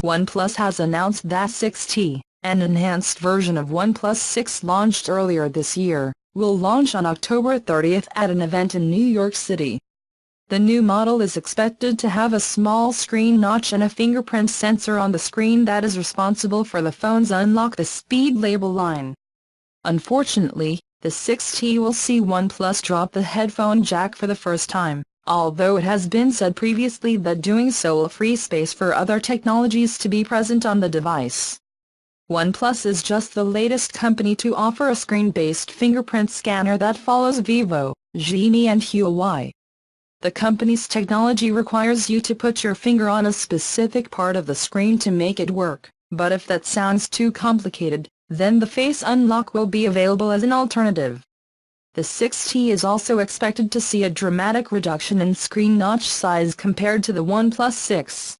OnePlus has announced that 6T, an enhanced version of OnePlus 6 launched earlier this year, will launch on October 30 at an event in New York City. The new model is expected to have a small screen notch and a fingerprint sensor on the screen that is responsible for the phone's unlock the speed label line. Unfortunately, the 6T will see OnePlus drop the headphone jack for the first time, although it has been said previously that doing so will free space for other technologies to be present on the device. OnePlus is just the latest company to offer a screen-based fingerprint scanner that follows Vivo, Xiaomi and Huawei. The company's technology requires you to put your finger on a specific part of the screen to make it work, but if that sounds too complicated, then the face unlock will be available as an alternative. The 6T is also expected to see a dramatic reduction in screen notch size compared to the OnePlus 6.